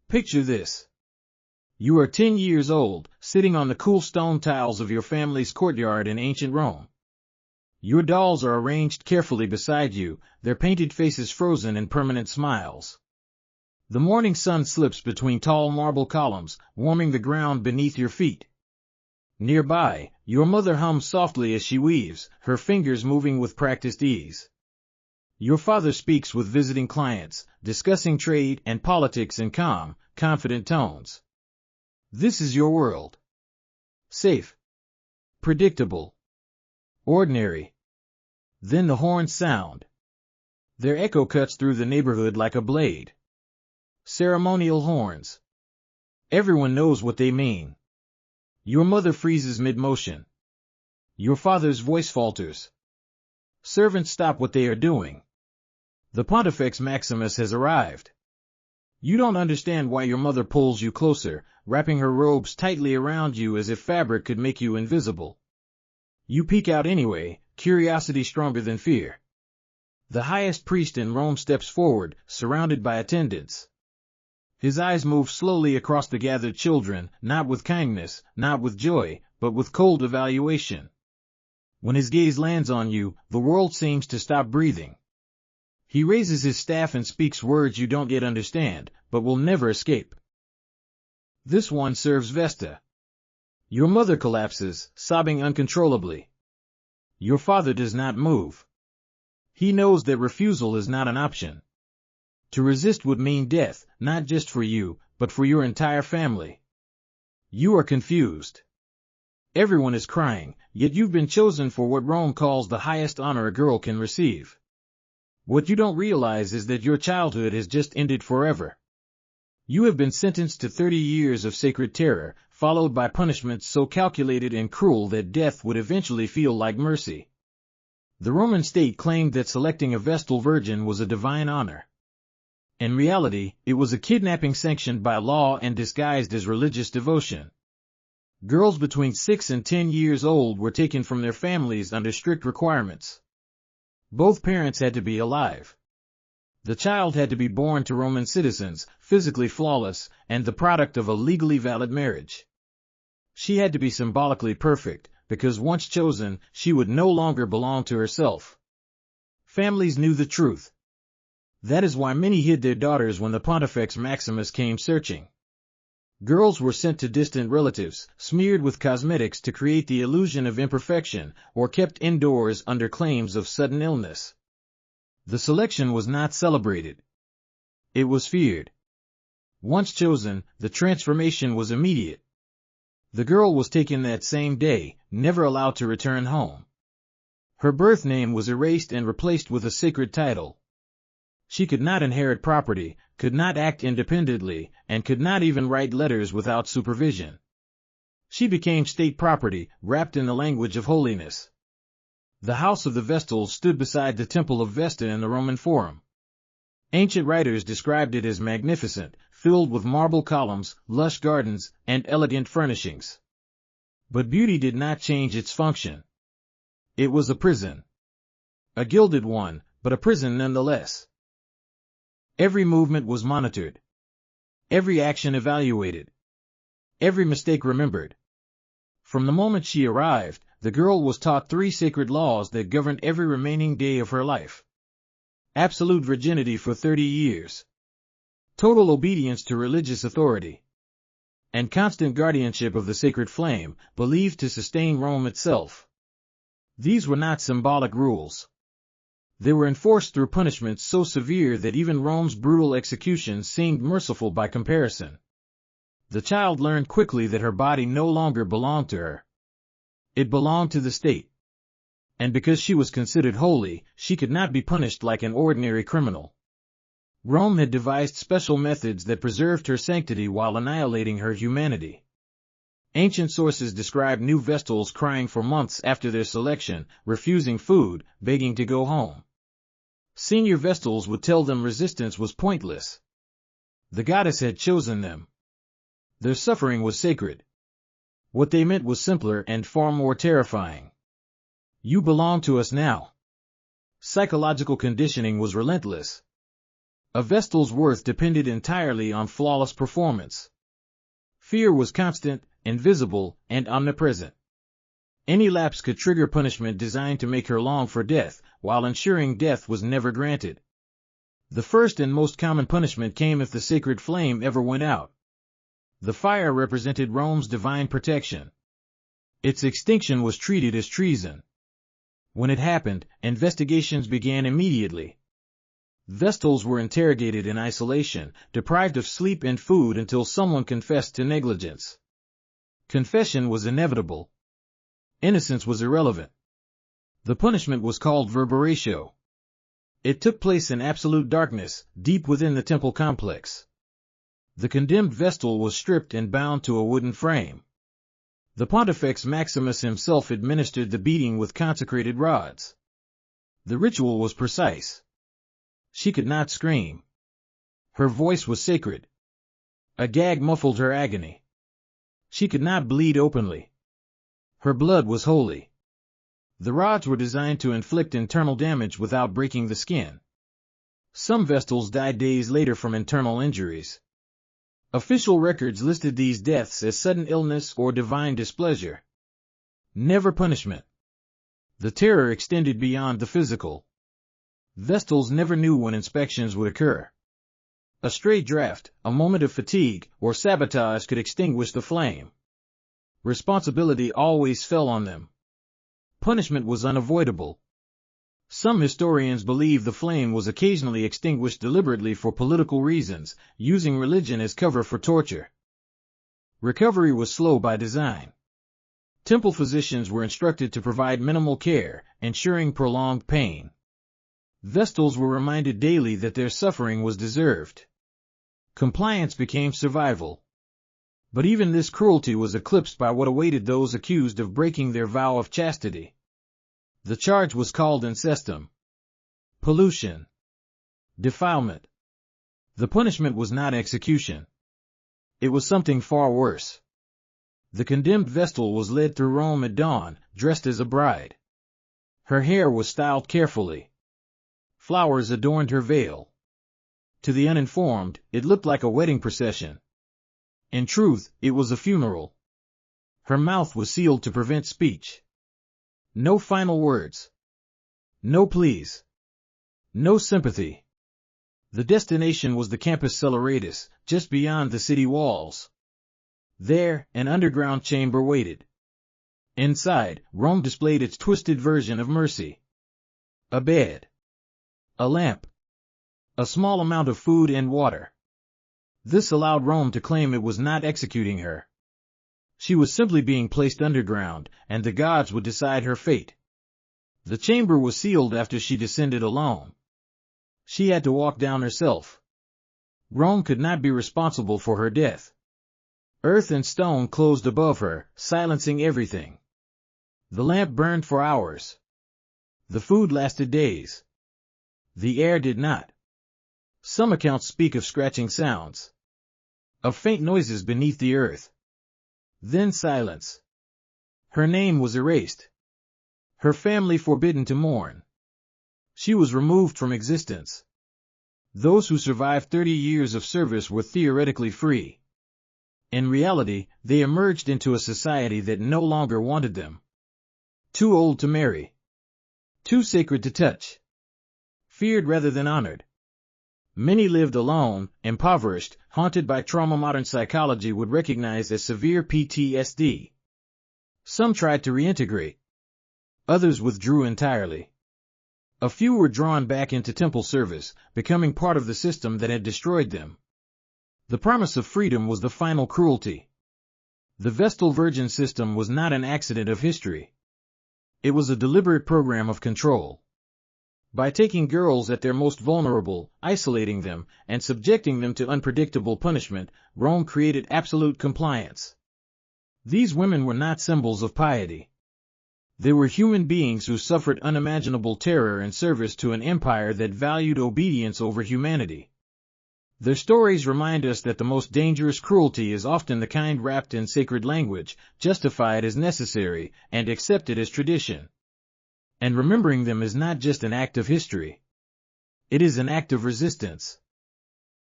Picture this. You are 10 years old, sitting on the cool stone tiles of your family's courtyard in ancient Rome. Your dolls are arranged carefully beside you, their painted faces frozen in permanent smiles. The morning sun slips between tall marble columns, warming the ground beneath your feet. Nearby, your mother hums softly as she weaves, her fingers moving with practiced ease. Your father speaks with visiting clients, discussing trade and politics in calm, confident tones. This is your world. Safe. Predictable. Ordinary. Then the horns sound. Their echo cuts through the neighborhood like a blade. Ceremonial horns. Everyone knows what they mean. Your mother freezes mid-motion. Your father's voice falters. Servants stop what they are doing. The Pontifex Maximus has arrived. You don't understand why your mother pulls you closer, wrapping her robes tightly around you as if fabric could make you invisible. You peek out anyway, curiosity stronger than fear. The highest priest in Rome steps forward, surrounded by attendants. His eyes move slowly across the gathered children, not with kindness, not with joy, but with cold evaluation. When his gaze lands on you, the world seems to stop breathing. He raises his staff and speaks words you don't yet understand, but will never escape. This one serves Vesta. Your mother collapses, sobbing uncontrollably. Your father does not move. He knows that refusal is not an option. To resist would mean death, not just for you, but for your entire family. You are confused. Everyone is crying, yet you've been chosen for what Rome calls the highest honor a girl can receive. What you don't realize is that your childhood has just ended forever. You have been sentenced to 30 years of sacred terror, followed by punishments so calculated and cruel that death would eventually feel like mercy. The Roman state claimed that selecting a Vestal virgin was a divine honor. In reality, it was a kidnapping sanctioned by law and disguised as religious devotion. Girls between 6 and 10 years old were taken from their families under strict requirements. Both parents had to be alive. The child had to be born to Roman citizens, physically flawless, and the product of a legally valid marriage. She had to be symbolically perfect, because once chosen, she would no longer belong to herself. Families knew the truth. That is why many hid their daughters when the Pontifex Maximus came searching. Girls were sent to distant relatives, smeared with cosmetics to create the illusion of imperfection, or kept indoors under claims of sudden illness. The selection was not celebrated. It was feared. Once chosen, the transformation was immediate. The girl was taken that same day, never allowed to return home. Her birth name was erased and replaced with a sacred title. She could not inherit property, could not act independently, and could not even write letters without supervision. She became state property, wrapped in the language of holiness. The house of the Vestals stood beside the temple of Vesta in the Roman Forum. Ancient writers described it as magnificent, filled with marble columns, lush gardens, and elegant furnishings. But beauty did not change its function. It was a prison. A gilded one, but a prison nonetheless. Every movement was monitored. Every action evaluated. Every mistake remembered. From the moment she arrived, the girl was taught 3 sacred laws that governed every remaining day of her life. Absolute virginity for 30 years. Total obedience to religious authority. And constant guardianship of the sacred flame, believed to sustain Rome itself. These were not symbolic rules. They were enforced through punishments so severe that even Rome's brutal executions seemed merciful by comparison. The child learned quickly that her body no longer belonged to her. It belonged to the state. And because she was considered holy, she could not be punished like an ordinary criminal. Rome had devised special methods that preserved her sanctity while annihilating her humanity. Ancient sources describe new Vestals crying for months after their selection, refusing food, begging to go home. Senior Vestals would tell them resistance was pointless. The goddess had chosen them. Their suffering was sacred. What they meant was simpler and far more terrifying. You belong to us now. Psychological conditioning was relentless. A Vestal's worth depended entirely on flawless performance. Fear was constant, invisible, and omnipresent. Any lapse could trigger punishment designed to make her long for death, while ensuring death was never granted. The first and most common punishment came if the sacred flame ever went out. The fire represented Rome's divine protection. Its extinction was treated as treason. When it happened, investigations began immediately. Vestals were interrogated in isolation, deprived of sleep and food until someone confessed to negligence. Confession was inevitable. Innocence was irrelevant. The punishment was called verberatio. It took place in absolute darkness, deep within the temple complex. The condemned Vestal was stripped and bound to a wooden frame. The Pontifex Maximus himself administered the beating with consecrated rods. The ritual was precise. She could not scream. Her voice was sacred. A gag muffled her agony. She could not bleed openly. Her blood was holy. The rods were designed to inflict internal damage without breaking the skin. Some Vestals died days later from internal injuries. Official records listed these deaths as sudden illness or divine displeasure. Never punishment. The terror extended beyond the physical. Vestals never knew when inspections would occur. A stray draft, a moment of fatigue, or sabotage could extinguish the flame. Responsibility always fell on them. Punishment was unavoidable. Some historians believe the flame was occasionally extinguished deliberately for political reasons, using religion as cover for torture. Recovery was slow by design. Temple physicians were instructed to provide minimal care, ensuring prolonged pain. Vestals were reminded daily that their suffering was deserved. Compliance became survival. But even this cruelty was eclipsed by what awaited those accused of breaking their vow of chastity. The charge was called incestum. Pollution. Defilement. The punishment was not execution. It was something far worse. The condemned Vestal was led through Rome at dawn, dressed as a bride. Her hair was styled carefully. Flowers adorned her veil. To the uninformed, it looked like a wedding procession. In truth, it was a funeral. Her mouth was sealed to prevent speech. No final words. No pleas. No sympathy. The destination was the Campus Celeratus, just beyond the city walls. There, an underground chamber waited. Inside, Rome displayed its twisted version of mercy. A bed. A lamp. A small amount of food and water. This allowed Rome to claim it was not executing her. She was simply being placed underground, and the gods would decide her fate. The chamber was sealed after she descended alone. She had to walk down herself. Rome could not be responsible for her death. Earth and stone closed above her, silencing everything. The lamp burned for hours. The food lasted days. The air did not. Some accounts speak of scratching sounds, of faint noises beneath the earth. Then silence. Her name was erased. Her family forbidden to mourn. She was removed from existence. Those who survived 30 years of service were theoretically free. In reality, they emerged into a society that no longer wanted them. Too old to marry. Too sacred to touch. Feared rather than honored. Many lived alone, impoverished, haunted by trauma modern psychology would recognize as severe PTSD. Some tried to reintegrate. Others withdrew entirely. A few were drawn back into temple service, becoming part of the system that had destroyed them. The promise of freedom was the final cruelty. The Vestal Virgin system was not an accident of history. It was a deliberate program of control. By taking girls at their most vulnerable, isolating them, and subjecting them to unpredictable punishment, Rome created absolute compliance. These women were not symbols of piety. They were human beings who suffered unimaginable terror in service to an empire that valued obedience over humanity. Their stories remind us that the most dangerous cruelty is often the kind wrapped in sacred language, justified as necessary, and accepted as tradition. And remembering them is not just an act of history. It is an act of resistance.